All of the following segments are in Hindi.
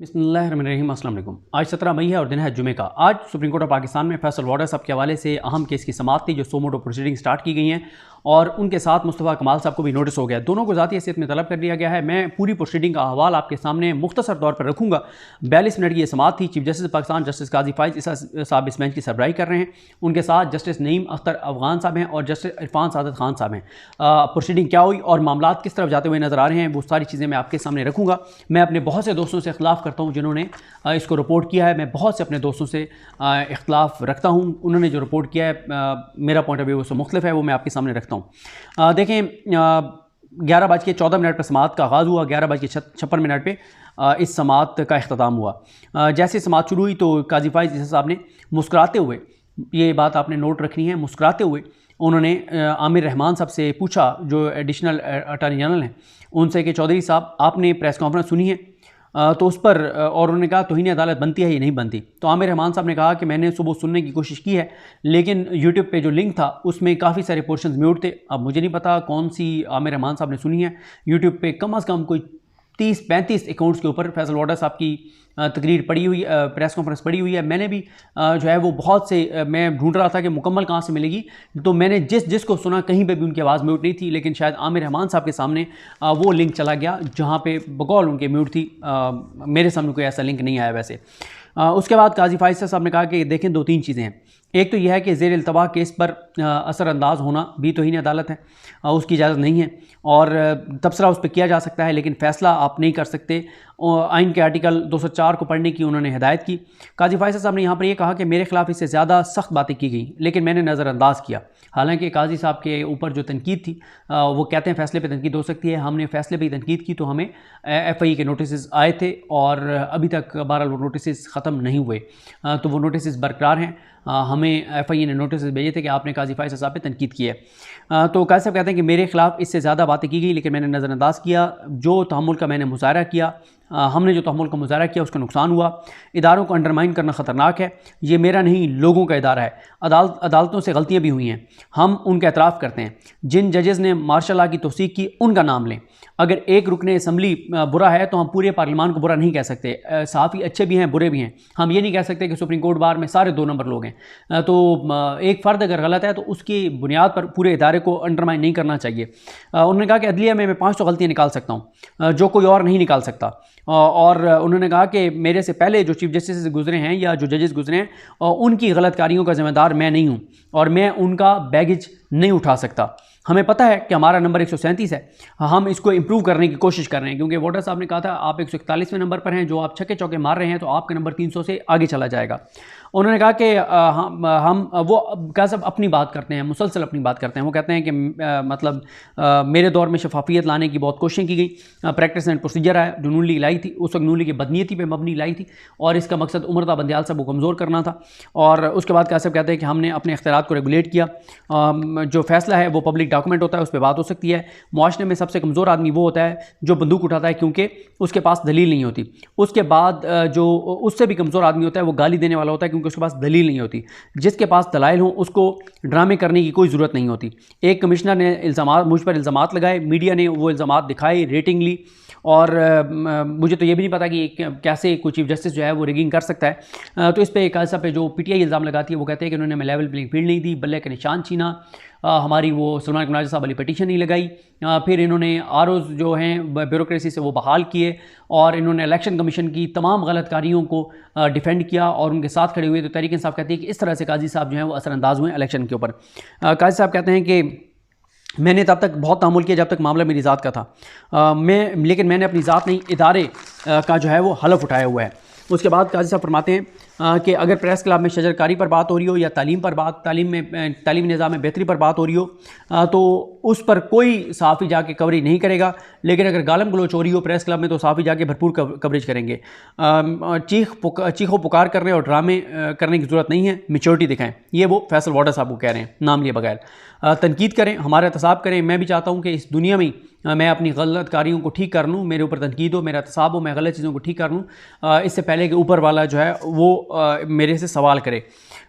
बिस्मिल्लाहिर्रहमानिर्रहीम। अस्सलाम वालेकुम। आज 17 मई है और दिन है जुमे का। आज सुप्रीम कोर्ट ऑफ पाकिस्तान में फैसल वाडा साहब के हवाले से अहम केस की समाअत थी जो सोमोटो प्रोसीडिंग स्टार्ट की गई हैं और उनके साथ मुस्तफ़ा कमाल साहब को भी नोटिस हो गया। दोनों को ज़ाती हैसियत में तलब कर लिया गया है। मैं पूरी प्रोसीडिंग का हवाला आपके सामने मुख्तसर तौर पर रखूँगा। 42 मिनट की ये समाअत थी। चीफ जस्टिस पाकिस्तान जस्टिस काजी फाइज ईसा साहब इस बेंच की सरबराही कर रहे हैं। उनके साथ जस्टिस नईम अख्तर अफगान साहब हैं और जस्टिस इरफान सादत खान साहब हैं। प्रोसीडिंग क्या हुई और मामला किस तरफ जाते हुए नजर आ रहे हैं वो सारी चीज़ें मैं आपके सामने रखूँगा। मैं अपने बहुत से दोस्तों से इख्तिलाफ़ करता हूँ जिन्होंने इसको रिपोर्ट किया है। मैं बहुत से अपने दोस्तों से इख्तिलाफ़ रखता हूँ। उन्होंने जो रिपोर्ट किया है मेरा पॉइंट ऑफ व्यू उससे मुख्तलिफ है, वो मैं आपके सामने रखता हूँ। देखें 11:14 पर समाअत का आगाज़ हुआ। 11:56 पर इस समाअत का अख्ताम हुआ। जैसे समाअत शुरू हुई तो काजी फाइज ईसा साहब ने मुस्कुराते हुए, ये बात आपने नोट रखनी है, मुस्कुराते हुए उन्होंने आमिर रहमान साहब से पूछा जो एडिशनल अटॉर्नी जनरल हैं उनसे कि चौधरी साहब आपने प्रेस कॉन्फ्रेंस सुनी है तो उस पर, और उन्होंने कहा तौहीन अदालत बनती है या नहीं बनती। तो आमिर रहमान साहब ने कहा कि मैंने सुबह सुनने की कोशिश की है लेकिन यूट्यूब पे जो लिंक था उसमें काफ़ी सारे पोर्शंस म्यूट थे। अब मुझे नहीं पता कौन सी आमिर रहमान साहब ने सुनी है। यूट्यूब पे कम अज़ कम कोई 30-35 अकाउंट्स के ऊपर फैसल वाडा साहब की तकरीर पड़ी हुई, प्रेस कॉन्फ्रेंस पड़ी हुई है। मैंने भी जो है वो बहुत से मैं ढूंढ रहा था कि मुकम्मल कहाँ से मिलेगी, तो मैंने जिसको सुना कहीं पे भी उनकी आवाज़ म्यूट नहीं थी, लेकिन शायद आमिर रहमान साहब के सामने वो लिंक चला गया जहाँ पे बकौल उनके म्यूट थी। मेरे सामने कोई ऐसा लिंक नहीं आया वैसे। उसके बाद काजी फाइज साहब ने कहा कि देखें 2-3 चीज़ें हैं। एक तो यह है कि ज़ेर इल्तवा केस पर असरअंदाज होना भी तौहीन अदालत है, उसकी इजाज़त नहीं है और तबसरा उस पर किया जा सकता है लेकिन फ़ैसला आप नहीं कर सकते। आइन के आर्टिकल 204 को पढ़ने की उन्होंने हिदायत की। काजी फाइज साहब ने यहाँ पर यह कहा कि मेरे ख़िलाफ़ इससे ज़्यादा सख्त बातें की गई लेकिन मैंने नज़रअंदाज किया। हालांकि काजी साहब के ऊपर जो तनकीद थी वो कहते हैं फ़ैसले पे तनकीद हो सकती है, हमने फ़ैसले पे तनकीद की तो हमें FIE के नोटिस आए थे और अभी तक बहरहाल वो नोटिस ख़त्म नहीं हुए, तो वो नोटिस बरकरार हैं। हमें FIE ने नोटिस भेजे थे कि आपने काजी फाइज साहब पे तनकीद की है। तो काजी साहब कहते हैं कि मेरे ख़िलाफ़ इससे ज़्यादा बातें की गई लेकिन मैंने नज़रअंदाज किया। जो तहम्मुल का मैंने मुज़ाहरा किया, हमने जो तहम्मुल का मुज़ाहरा किया उसका नुकसान हुआ। इदारों को अंडरमाइन करना ख़तरनाक है। ये मेरा नहीं लोगों का इदारा है। अदालतों से गलतियाँ भी हुई हैं, हम उनका एतराफ़ करते हैं। जिन जजेज़ ने मार्शल लॉ की तौसीक़ की उनका नाम लें। अगर एक रुकने असम्बली बुरा है तो हम पूरे पार्लियामान को बुरा नहीं कह सकते। सहाफ़ी अच्छे भी हैं बुरे भी हैं। हम ये नहीं कह सकते कि सुप्रीम कोर्ट बार में सारे 2 नंबर लोग हैं। तो एक फ़र्द अगर गलत है तो उसकी बुनियाद पर पूरे इदारे को अंडरमाइन नहीं करना चाहिए। उन्होंने कहा कि अदलिया में मैं 500 गलतियाँ निकाल सकता हूँ जो कोई और नहीं निकाल सकता। और उन्होंने कहा कि मेरे से पहले जो चीफ जस्टिस गुजरे हैं या जो जजेस गुजरे हैं उनकी गलत कारियों का ज़िम्मेदार मैं नहीं हूँ और मैं उनका बैगेज नहीं उठा सकता। हमें पता है कि हमारा नंबर 137 है, हम इसको इम्प्रूव करने की कोशिश कर रहे हैं क्योंकि वाडा साहब ने कहा था आप 141वें नंबर पर हैं, जो आप छक्के चौके मार रहे हैं तो आपका नंबर 300 से आगे चला जाएगा। उन्होंने कहा कि हम वो क्या सब अपनी बात करते हैं, मुसलसल अपनी बात करते हैं। वो कहते हैं कि मतलब मेरे दौर में शफाफियत लाने की बहुत कोशिशें की गई। प्रैक्टिस एंड प्रोसीजर आया जो नून लीग लाई थी, उस वक्त नून लीग की बदनीयती पे मबनी लाई थी और इसका मकसद उमरता बंदियाल साहब को कमज़ोर करना था। और उसके बाद कैसे कहते हैं कि हमने अपने इख्तियारात को रेगुलेट किया। जो फैसला है वो पब्लिक डॉक्यूमेंट होता है, उस पर बात हो सकती है। मुआशरे में सबसे कमज़ोर आदमी वो होता है जो बंदूक उठाता है क्योंकि उसके पास दलील नहीं होती। उसके बाद जो उससे भी कमज़ोर आदमी होता है वो गाली देने वाला होता है क्योंकि उसके पास दलील नहीं होती। जिसके पास दलाइल हों उसको ड्रामे करने की कोई ज़रूरत नहीं होती। एक कमिश्नर ने मुझ पर इल्ज़ामात लगाए, मीडिया ने वो इल्ज़ामात दिखाए, रेटिंग ली और मुझे तो ये भी नहीं पता कि कैसे कोई चीफ जस्टिस जो है वो रिगिंग कर सकता है। तो इस पर एक ऐसा पे जो PTI इल्ज़ाम लगाती है वो कहते हैं कि उन्होंने हमें लेवल प्लेइंग फील्ड नहीं दी, बल्ले का निशान छीना, हमारी वो सलमान कनाज साहब वाली पटिशन नहीं लगाई। फिर इन्होंने ROs जो हैं ब्यूरोक्रेसी से वो बहाल किए और इन्होंने इलेक्शन कमीशन की तमाम गलत कारियों को डिफेंड किया और उनके साथ खड़े हुए। तो तहरीक इंसाफ कहती है कि इस तरह से काजी साहब जो हैं वो असरअंदाज हुए इलेक्शन के ऊपर। काजी साहब कहते हैं कि मैंने तब तक बहुत तहम्मुल किया जब तक मामला मेरी ज़ात का था, लेकिन मैंने अपनी ज़ात नहीं इदारे का जो है वो हलफ उठाया हुआ है। उसके बाद काजी साहब फरमाते हैं कि अगर प्रेस क्लब में शजरकारी पर बात हो रही हो या तालीम पर बात, तालीमी निज़ाम में बेहतरी पर बात हो रही हो तो उस पर कोई सहाफ़ी जाके कवरेज नहीं करेगा, लेकिन अगर गालम गलोच हो रही हो प्रेस क्लब में तो सहाफ़ी जाके भरपूर कवरेज करेंगे। चीखो पुकार करने और ड्रामे करने की ज़रूरत नहीं है, मैच्योरिटी दिखाएं। ये वो फैसल वाडा साहब को कह रहे हैं नाम लिए बगैर। तनकीद करें, हमारा एहतसाब करें। मैं भी चाहता हूँ कि इस दुनिया में मैं अपनी गलत कारियों को ठीक कर लूँ, मेरे ऊपर तनकीद हो, मेरा एहतसाब हो, मैं गलत चीज़ों को ठीक कर लूँ, इससे पहले कि ऊपर वाला जो है वो मेरे से सवाल करे।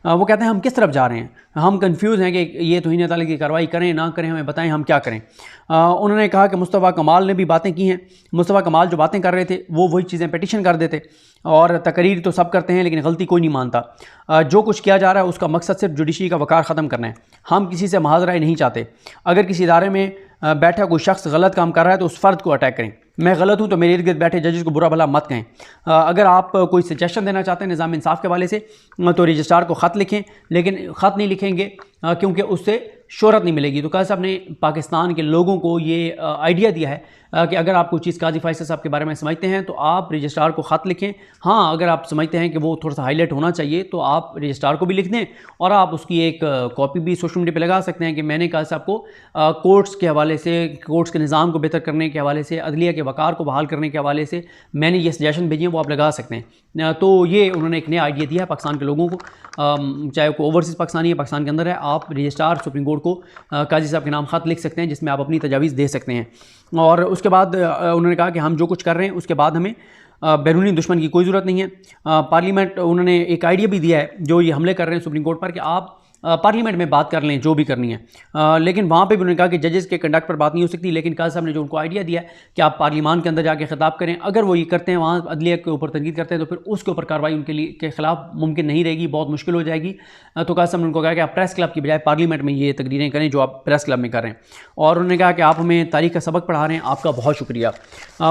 वो कहते हैं हम किस तरफ जा रहे हैं, हम कंफ्यूज हैं कि ये तौहीन अदालत की कार्रवाई करें ना करें, हमें बताएं हम क्या करें। उन्होंने कहा कि मुस्तफ़ा कमाल ने भी बातें की हैं। मुस्तफ़ा कमाल जो बातें कर रहे थे वो वही चीज़ें पिटीशन कर देते, और तकरीर तो सब करते हैं लेकिन गलती कोई नहीं मानता। जो कुछ किया जा रहा है उसका मकसद सिर्फ जुडिशरी का वक़ार ख़त्म करना है। हम किसी से महाज़राई नहीं चाहते। अगर किसी इदारे में बैठा कोई शख्स गलत काम कर रहा है तो उस फ़र्द को अटैक करें। मैं गलत हूँ तो मेरे इर्द गिर्द बैठे जजेस को बुरा भला मत कहें। अगर आप कोई सजेशन देना चाहते हैं निज़ाम इंसाफ के हवाले से तो रजिस्ट्रार को ख़त लिखें, लेकिन ख़त नहीं लिखेंगे क्योंकि उससे शोहरत नहीं मिलेगी। तो काजी साहब ने पाकिस्तान के लोगों को ये आइडिया दिया है कि अगर आप कोई चीज़ काजी फैसल साहब के बारे में समझते हैं तो आप रजिस्ट्रार को ख़त लिखें। हाँ, अगर आप समझते हैं कि वो थोड़ा सा हाईलाइट होना चाहिए तो आप रजिस्ट्रार को भी लिख दें, और आप उसकी एक कॉपी भी सोशल मीडिया पे लगा सकते हैं कि मैंने काजी साहब को कोर्ट्स के हवाले से, कोर्ट्स के निज़ाम को बेहतर करने के हवाले से, अदलिया के वक़ार को बहाल करने के हवाले से मैंने ये सजेशन भेजी हैं, वो आप लगा सकते हैं। तो ये उन्होंने एक नया आइडिया दिया है पाकिस्तान के लोगों को, चाहे वो ओवरसीज़ पाकिस्तानी है, पाकिस्तान के अंदर है, आप रजिस्ट्रार सुप्रीम कोर्ट को काजी साहब के नाम ख़त लिख सकते हैं जिसमें आप अपनी तजावीज़ दे सकते हैं। और उसके बाद उन्होंने कहा कि हम जो कुछ कर रहे हैं उसके बाद हमें बैरूनी दुश्मन की कोई ज़रूरत नहीं है। पार्लियामेंट, उन्होंने एक आइडिया भी दिया है जो ये हमले कर रहे हैं सुप्रीम कोर्ट पर, कि आप पार्लियामेंट में बात कर लें जो भी करनी है। लेकिन वहाँ पे भी उन्होंने कहा कि जजेस के कंडक्ट पर बात नहीं हो सकती, लेकिन काजी साहब ने जो उनको आइडिया दिया है कि आप पार्लियामान के अंदर जाके खिताब करें। अगर वो ये करते हैं, वहाँ अदलिया के ऊपर तनकीद करते हैं, तो फिर उसके ऊपर कार्रवाई उनके लिए के खिलाफ मुमकिन नहीं रहेगी, बहुत मुश्किल हो जाएगी। तो काजी साहब ने उनको कहा कि आप प्रेस क्लब की बजाय पार्लियामेंट में ये तकरीरें करें जो आप प्रेस क्लब में कर रहे हैं। और उन्होंने कहा कि आप हमें तारीख़ का सबक पढ़ा रहे हैं, आपका बहुत शुक्रिया।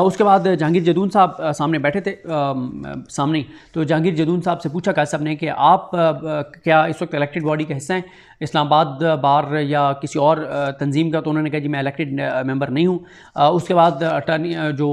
उसके बाद जहांगीर जदून साहब सामने बैठे थे सामने, तो जहांगीर जदून साहब से पूछा काजी साहब ने कि आप क्या इस वक्त इलेक्टेड बॉडी का हिस्सा हैं, इस्लामाबाद बार या किसी और तंजीम का? तो उन्होंने कहा जी मैं इलेक्टेड मेंबर नहीं हूँ। उसके बाद अटर्नी जो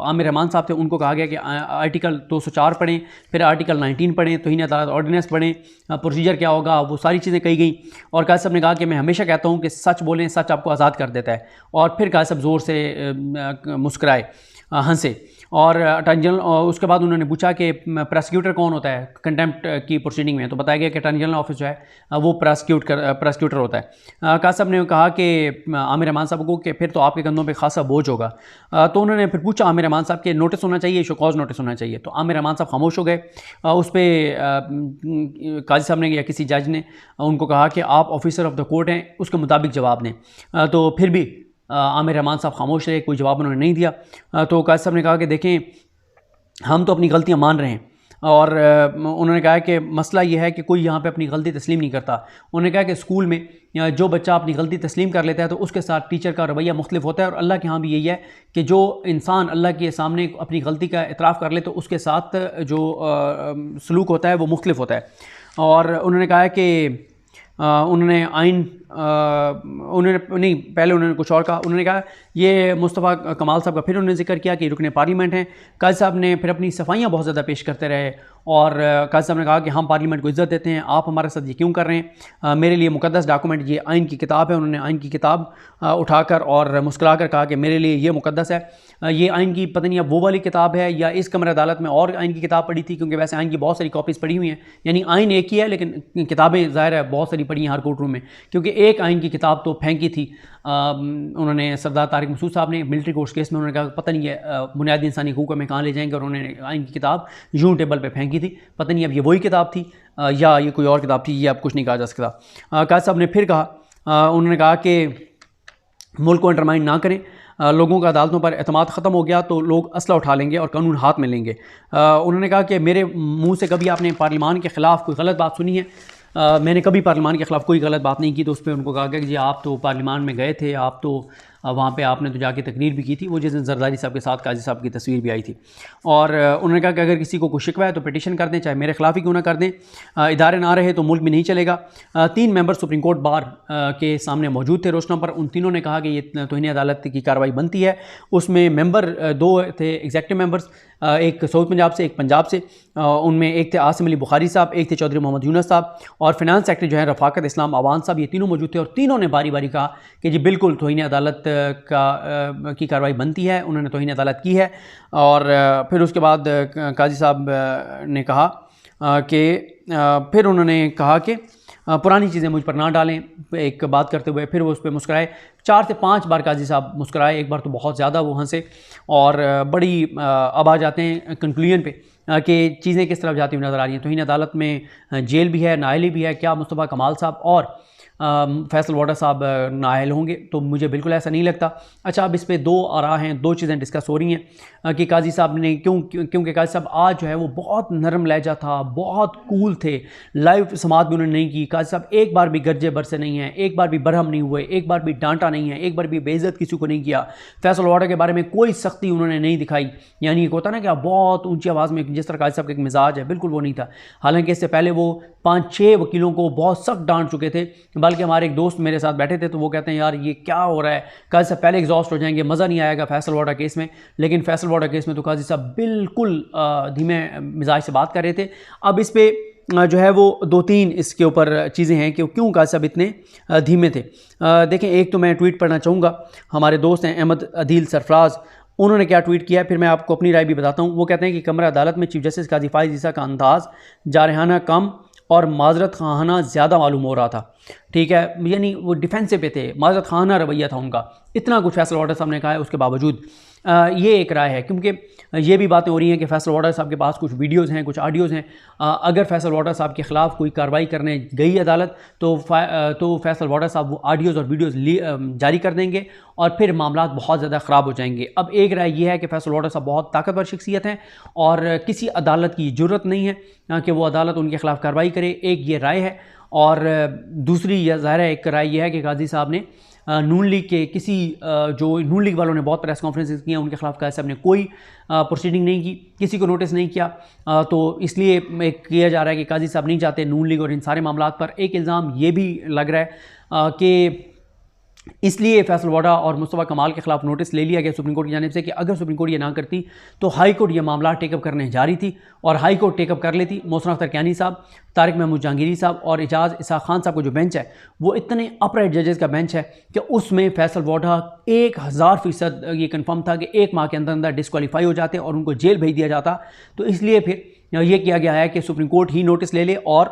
आमिर रहमान साहब थे उनको कहा गया कि आर्टिकल 204 पढ़ें, फिर आर्टिकल 19 पढ़ें, तौहीन अदालत ऑर्डिनेंस पढ़ें, प्रोसीजर क्या होगा, वो सारी चीज़ें कही गई। और काजी साहब ने कहा कि मैं हमेशा कहता हूँ कि सच बोलें, सच आपको आज़ाद कर देता है। और फिर काजी साहब ज़ोर से मुस्कराए, हंसे। और अटॉर्नी जनरल, उसके बाद उन्होंने पूछा कि प्रोसिक्यूटर कौन होता है कंटेम्प्ट की प्रोसीडिंग में, तो बताया गया कि अटॉर्नी जनरल ऑफिस जो है वो प्रोसिक्यूटर होता है। काजी साहब ने कहा कि आमिर रहमान साहब को कि फिर तो आपके कंधों पे खासा बोझ होगा। तो उन्होंने फिर पूछा आमिर रहमान साहब के नोटिस होना चाहिए, शोकॉज नोटिस होना चाहिए। तो आमिर रहमान साहब खामोश हो गए। उस पर काजी साहब ने या किसी जज ने उनको कहा कि आप ऑफिसर ऑफ द कोर्ट हैं, उसके मुताबिक जवाब दें। तो फिर भी आमिर रहमान साहब खामोश रहे, कोई जवाब उन्होंने नहीं दिया। तो काजी साहब ने कहा कि देखें हम तो अपनी गलतियां मान रहे हैं, और उन्होंने कहा कि मसला ये है कि कोई यहाँ पे अपनी गलती तस्लीम नहीं करता। उन्होंने कहा कि स्कूल में जो बच्चा अपनी गलती तस्लीम कर लेता है तो उसके साथ टीचर का रवैया मुख्तलिफ होता है, और अल्लाह के यहाँ भी यही है कि जो इंसान अल्लाह के सामने अपनी गलती का इतराफ़ कर ले तो उसके साथ जो सलूक होता है वो मुख्तलिफ होता है। और उन्होंने कहा कि उन्होंने आइन उन्होंने नहीं, पहले उन्होंने कुछ और कहा। उन्होंने कहा ये मुस्तफ़ा कमाल साहब का फिर उन्होंने जिक्र किया कि रुकने पार्लियामेंट हैं। काजी साहब ने फिर अपनी सफाइयाँ बहुत ज़्यादा पेश करते रहे, और काजी साहब ने कहा कि हम पार्लियामेंट को इज़्ज़त देते हैं, आप हमारे साथ ये क्यों कर रहे हैं, मेरे लिए मुकद्दस डॉक्यूमेंट ये आइन की किताब है। उन्होंने आइन की किताब उठाकर और मुस्कुराकर कहा कि मेरे लिए ये मुकद्दस है। ये आइन की पता नहीं अब वो वाली किताब है या इस कमर अदालत में और आइन की किताब पढ़ी थी, क्योंकि वैसे आइन की बहुत सारी कॉपीज़ पढ़ी हुई हैं, यानी आइन एक ही है लेकिन किताबें ज़ाहिर है बहुत सारी पढ़ी हैं हर कोर्ट रूम में, क्योंकि एक आइन की किताब तो फेंकी थी उन्होंने सरदार तारिक मसूद साहब ने मिलिट्री कोर्ट्स केस में। उन्होंने कहा पता नहीं है बुनियादी इंसानी हकूक़ में कहाँ ले जाएंगे, और उन्होंने आइन की किताब यूं टेबल पे फेंकी थी। पता नहीं अब ये वही किताब थी या ये कोई और किताब थी, ये अब कुछ नहीं कहा जा सकता। काजी साहब ने फिर कहा, उन्होंने कहा कि मुल्क को अंडरमाइन ना करें, लोगों का अदालतों पर एतमाद ख़त्म हो गया तो लोग असला उठा लेंगे और कानून हाथ में लेंगे। उन्होंने कहा कि मेरे मुंह से कभी आपने पार्लियामान के ख़िलाफ़ कोई गलत बात सुनी है? मैंने कभी पार्लियामान के ख़िलाफ़ कोई गलत बात नहीं की। तो उस पर उनको कहा गया कि जी आप तो पार्लियामान में गए थे, आप तो वहाँ पे आपने तो जाके तकरीर भी की थी, वो जिस दिन जरदारी साहब के साथ काजी साहब की तस्वीर भी आई थी। और उन्होंने कहा कि अगर किसी को कोई शिकवा है तो पिटीशन कर दें, चाहे मेरे खिलाफ ही क्यों ना कर दें। इदारे ना रहे तो मुल्क भी नहीं चलेगा। 3 मेंबर सुप्रीम कोर्ट बार के सामने मौजूद थे रोशना पर। उन तीनों ने कहा कि ये तौहीन अदालत की कार्रवाई बनती है। उसमें मेंबर 2 थे एग्जेक्टिव मेंबर्स, एक साउथ पंजाब से, एक पंजाब से। उनमें एक थे आसिम अली बुखारी साहब, एक थे चौधरी मोहम्मद यूनुस साहब, और फिनांस सेक्रेटरी जो है रफ़ाकत इस्लाम अवान साहब। ये तीनों मौजूद थे और तीनों ने बारी बारी कहा कि जी बिल्कुल तौहीन अदालत की कार्रवाई बनती है, उन्होंने तौहीन अदालत की है। और फिर उसके बाद काजी साहब ने कहा कि फिर उन्होंने कहा कि पुरानी चीज़ें मुझ पर ना डालें, एक बात करते हुए फिर वो उस पर मुस्कुराए। 4 से 5 बार काजी साहब मुस्कुराए, एक बार तो बहुत ज़्यादा वो हंसे और बड़ी अब आ जाते हैं कंक्लूजन पे कि चीज़ें किस तरफ जाती हुई नज़र आ रही हैं। तौहीन अदालत में जेल भी है, नाअहली भी है, क्या मुस्तफ़ा कमाल साहब और फैसल वाडा साहब नाअहल होंगे? तो मुझे बिल्कुल ऐसा नहीं लगता। अच्छा, अब इस पे दो आरा हैं, दो चीज़ें डिस्कस हो रही हैं कि काजी साहब ने क्योंकि काजी साहब आज जो है वो बहुत नरम लहजा था, बहुत कूल थे, लाइव समात भी उन्होंने नहीं की। काजी साहब एक बार भी गरजे बरसे नहीं हैं, एक बार भी बरहम नहीं हुए, एक बार भी डांटा नहीं है, एक बार भी बेइज्जत किसी को नहीं किया। फैसल वाडा के बारे में कोई सख्ती उन्होंने नहीं दिखाई, यानी एक होता ना कि आप बहुत ऊंची आवाज़ में, जिस तरह काजी साहब का एक मिजाज है, बिल्कुल वो नहीं था। हालांकि इससे पहले वो 5-6 वकीलों को बहुत सख्त डांट चुके थे, बल्कि हमारे एक दोस्त मेरे साथ बैठे थे तो वो कहते हैं यार ये क्या हो रहा है, काजी साहब पहले एग्जॉस्ट हो जाएंगे, मज़ा नहीं आएगा फैसल वाडा केस में। लेकिन फैसल वाडा केस में तो काजी साहब बिल्कुल धीमे मिजाज से बात कर रहे थे। अब इस पे जो है वो 2-3 इसके ऊपर चीज़ें हैं कि क्यों काजी साहब इतने धीमे थे। देखें, एक तो मैं ट्वीट पढ़ना चाहूँगा, हमारे दोस्त हैं अहमद अदील सरफराज, उन्होंने क्या ट्वीट किया, फिर मैं आपको अपनी राय भी बताता हूँ। वो कहते हैं कि कमरा अदालत में चीफ जस्टिस काजी फाइज ईसा का अंदाज़ जारहाना कम और माजरत खाना ज़्यादा मालूम हो रहा था। ठीक है, यानी वो डिफेंसिव पे थे, माजरत खाना रवैया था उनका। इतना कुछ फैसल वाडा साहब ने कहा है, उसके बावजूद ये एक राय है, क्योंकि ये भी बातें हो रही हैं कि फैसल वाडा साहब के पास कुछ वीडियोज़ हैं, कुछ ऑडियोज़ हैं। अगर फैसल वाडा साहब के ख़िलाफ़ कोई कार्रवाई करने गई अदालत तो फैसल वाडा साहब वो ऑडियोज़ और वीडियोज़ जारी कर देंगे और फिर मामला बहुत ज़्यादा ख़राब हो जाएंगे। अब एक राय ये है कि फैसल वाडा साहब बहुत ताकतवर शख्सियत हैं और किसी अदालत की ज़रूरत नहीं है कि वो अदालत उनके ख़िलाफ़ कार्रवाई करे, एक ये राय है। और दूसरी ज़ाहिर है एक राय ये है कि काजी साहब ने नून लीग के किसी जो नून लीग वालों ने बहुत प्रेस कॉन्फ्रेंसेस किए, उनके खिलाफ काजी साहब ने कोई प्रोसीडिंग नहीं की, किसी को नोटिस नहीं किया। तो इसलिए किया जा रहा है कि काजी साहब नहीं चाहते नून लीग और इन सारे मामलात पर। एक इल्ज़ाम ये भी लग रहा है कि इसलिए फैसल वाडा और मुस्तफ़ा कमाल के खिलाफ नोटिस ले लिया गया सुप्रीम कोर्ट की जानिब से कि अगर सुप्रीम कोर्ट ये ना करती तो हाई कोर्ट ये मामला टेकअप करने जा रही थी और हाई कोर्ट टेकअप कर लेती। मोहसिन अख्तर कैनी साहब, तारिक महमूद जहांगीरी साहब और एजाज इसाक खान साहब का जो बेंच है वो इतने अपराइट जजेस का बेंच है कि उसमें फैसल वाडा 1000% ये कन्फर्म था कि 1 माह के अंदर अंदर डिस्क्वालीफाई हो जाते और उनको जेल भेज दिया जाता। तो इसलिए फिर ये किया गया है कि सुप्रीम कोर्ट ही नोटिस ले ले और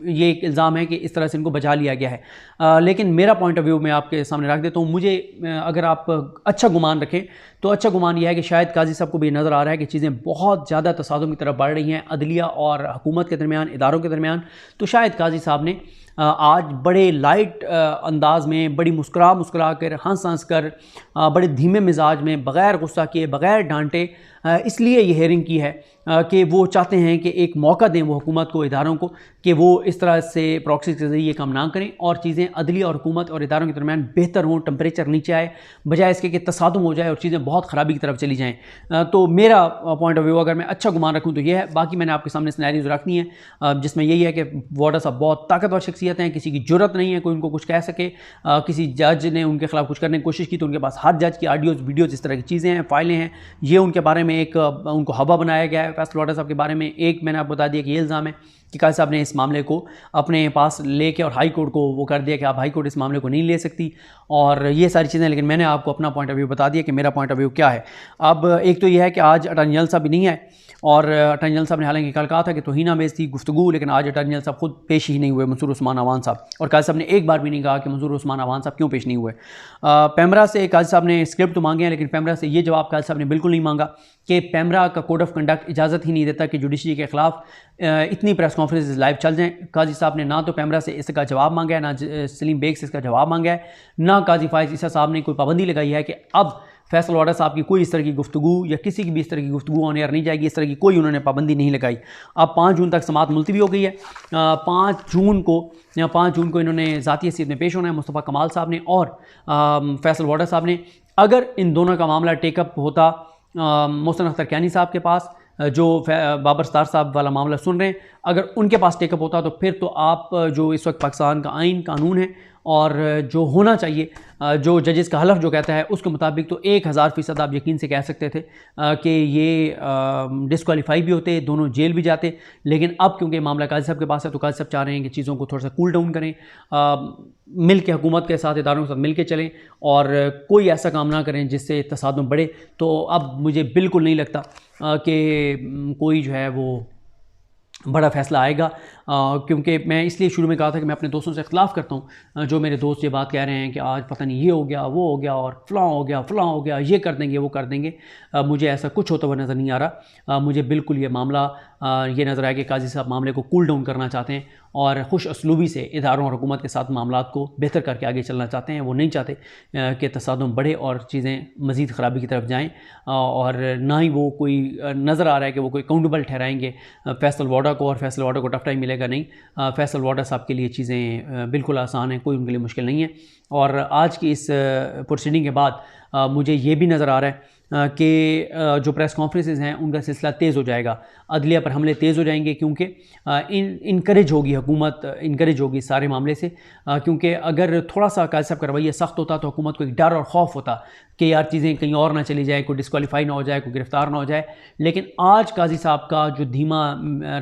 ये एक इल्ज़ाम है कि इस तरह से इनको बचा लिया गया है। लेकिन मेरा पॉइंट ऑफ व्यू मैं आपके सामने रख देता हूँ। मुझे अगर आप अच्छा गुमान रखें तो अच्छा गुमान यह है कि शायद काजी साहब को भी नज़र आ रहा है कि चीज़ें बहुत ज़्यादा तसादुम की तरफ बढ़ रही हैं अदलिया और हुकूमत के दरमियान, इदारों के दरमियान। तो शायद काजी साहब ने आज बड़े लाइट अंदाज में, बड़ी मुस्कुरा कर, हंस कर, बड़े धीमे मिजाज में, बग़ैर गुस्सा किए, बग़ैर डांटे इसलिए ये हेयरिंग की है कि वो चाहते हैं कि एक मौका दें वो हुकूमत को, इदारों को, कि वो इस तरह से प्रॉक्सी के ज़रिए काम ना करें और चीज़ें अदलिया और हुकूमत और इदारों के दरमियान बेहतर हों, टेम्परेचर नीचे आए, बजाय इसके कि तसादुम हो जाए और चीज़ें बहुत ख़राबी की तरफ चली जाएँ। तो मेरा पॉइंट ऑफ व्यू अगर मैं अच्छा गुमान रखूँ तो ये है। बाकी मैंने आपके सामने सिनेरियोज रखनी है जिसमें यही है कि वाडा साहब बहुत ताकतवर शख्सियत हैं, किसी की ज़रूरत नहीं है कोई उनको कुछ कह सके। किसी जज ने उनके खिलाफ कुछ करने की कोशिश की तो उनके पास हर जज की ऑडियोज़, वीडियोज़, इस तरह की चीज़ें हैं, फाइलें हैं। ये उनके बारे में एक उनको हवा बनाया गया है। फैसल वाडा साहब के बारे में एक मैंने आपको बता दिया कि ये इल्ज़ाम है कि काजी साहब ने इस मामले को अपने पास लेके और हाई कोर्ट को वो कर दिया कि आप हाई कोर्ट इस मामले को नहीं ले सकती और ये सारी चीज़ें। लेकिन मैंने आपको अपना पॉइंट ऑफ व्यू बता दिया कि मेरा पॉइंट ऑफ व्यू क्या है। अब एक तो ये है कि आज अटॉर्नी जनरल साहब भी नहीं है और अटॉर्नी जनरल साहब ने हालांकि कल कहा था कि तौहीन आमेज़ थी गुफ्तगू, लेकिन आज अटॉर्नी जनरल साहब खुद पेश ही नहीं हुए, मंसूर उस्मान अवान साहब। और काजी साहब ने एक बार भी नहीं कहा कि मंसूर उस्मान अवान साहब क्यों पेश नहीं हुए। पैमरा से काजी साहब ने स्क्रिप्ट तो मांगे हैं, लेकिन पैमरा से ये जवाब काजी साहब ने बिल्कुल नहीं मांगा कि पैमरा का कोड ऑफ कंडक्ट इजाज़त ही नहीं देता कि जुडिशरी के खिलाफ इतनी प्रेस कॉन्फ्रेंस लाइव चल जाएँ। काजी साहब ने ना तो पैमरा से इसका जवाब मांगा है, ना सलीम बेग से इसका जवाब मांगा है, ना काजी फाइज ईसा साहब ने कोई पाबंदी लगाई है कि अब फैसल वाडा साहब की कोई इस तरह की गुफ्तगू या किसी की भी इस तरह की गुफ्तगू ऑन एयर नहीं जाएगी। इस तरह की कोई उन्होंने पाबंदी नहीं लगाई। अब 5 जून तक समात मुलतवी हो गई है। 5 जून को इन्होंने ज़ाती हैसियत में पेश होना है, मुस्तफ़ा कमाल साहब ने और फैसल वाडा साहब ने। अगर इन दोनों का मामला टेकअप होता मोहसिन अख्तर कैनी साहब के पास, जो बाबर सत्तार साहब वाला मामला सुन रहे हैं, अगर उनके पास टेकअप होता तो फिर तो आप जो इस वक्त पाकिस्तान का आइन कानून है और जो होना चाहिए, जो जजेस का हलफ जो कहता है उसके मुताबिक तो 1000% आप यकीन से कह सकते थे कि ये डिस्क्वालीफाई भी होते, दोनों जेल भी जाते। लेकिन अब क्योंकि मामला काजी साहब के पास है तो काजी साहब चाह रहे हैं कि चीज़ों को थोड़ा सा कूल डाउन करें, मिल के हुकूमत के साथ, इदारों के साथ मिल के चलें और कोई ऐसा काम ना करें जिससे तसादुम बढ़े। तो अब मुझे बिल्कुल नहीं लगता कि कोई जो है वो बड़ा फ़ैसला आएगा। क्योंकि मैं इसलिए शुरू में कहा था कि मैं अपने दोस्तों से इख्तलाफ़ करता हूँ। जो मेरे दोस्त ये बात कह रहे हैं कि आज पता नहीं ये हो गया, वो हो गया और फ़लाँ हो गया, ये कर देंगे, वो कर देंगे, मुझे ऐसा कुछ होता हुआ नज़र नहीं आ रहा। मुझे बिल्कुल ये मामला ये नज़र आया कि काजी साहब मामले को कूल डाउन करना चाहते हैं और खुश असलूबी से इदारों और हुकूमत के साथ मामलात को बेहतर करके आगे चलना चाहते हैं। वो नहीं चाहते कि तसादुम बढ़े और चीज़ें मज़ीद ख़राबी की तरफ जाएँ, और ना ही वो कोई नज़र आ रहा है कि वो कोई अकाउंटेबल ठहराएँगे फैसल वाडा को, और फैसल वाडा को टफ टाइम मिलेगा नहीं। फैसल वाडा साहब के लिए चीज़ें बिल्कुल आसान हैं, कोई उनके लिए मुश्किल नहीं है। और आज की इस प्रोसीडिंग के बाद मुझे ये भी नज़र आ रहा है कि जो प्रेस कॉन्फ्रेंसेस हैं उनका सिलसिला तेज़ हो जाएगा, अदलिया पर हमले तेज़ हो जाएंगे, क्योंकि इनकरेज होगी हुकूमत, इनकरेज होगी सारे मामले से। क्योंकि अगर थोड़ा सा काजी साहब का रवैया सख्त होता तो हुकूमत को एक डर और खौफ होता कि यार चीज़ें कहीं और ना चली जाए, कोई डिस्क्वालीफाई ना हो जाए, कोई गिरफ़्तार ना हो जाए। लेकिन आज काजी साहब का जो धीमा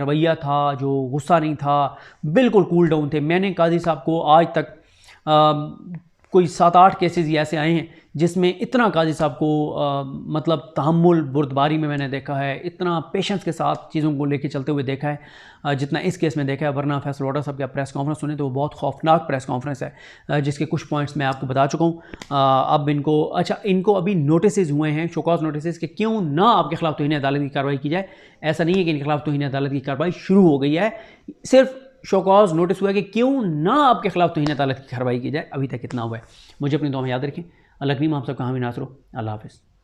रवैया था, जो गुस्सा नहीं था, बिल्कुल कूल डाउन थे। मैंने काजी साहब को आज तक कोई 7-8 केसेस ही ऐसे आए हैं जिसमें इतना काजी साहब को मतलब तहम्मुल बुर्दबारी में मैंने देखा है, इतना पेशेंस के साथ चीज़ों को लेके चलते हुए देखा है जितना इस केस में देखा है। वरना फैसल वाडा साहब का प्रेस कॉन्फ्रेंस सुने तो वो बहुत खौफनाक प्रेस कॉन्फ्रेंस है, जिसके कुछ पॉइंट्स मैं आपको बता चुका हूँ। अब इनको अभी नोटिस हुए हैं, शोकॉज नोटिस, कि क्यों ना आपके खिलाफ तौहीन अदालत की कार्रवाई की जाए। ऐसा नहीं है कि इनके खिलाफ तौहीन अदालत की कार्रवाई शुरू हो गई है, सिर्फ शोकॉज नोटिस हुआ है कि क्यों ना आपके खिलाफ तौहीन अदालत की कार्रवाई की जाए। अभी तक इतना हुआ है। मुझे अपनी दुआ में याद रखें। अल्लाह करीम आप सबका हामी नासर हो। अल्लाह हाफ़िज़।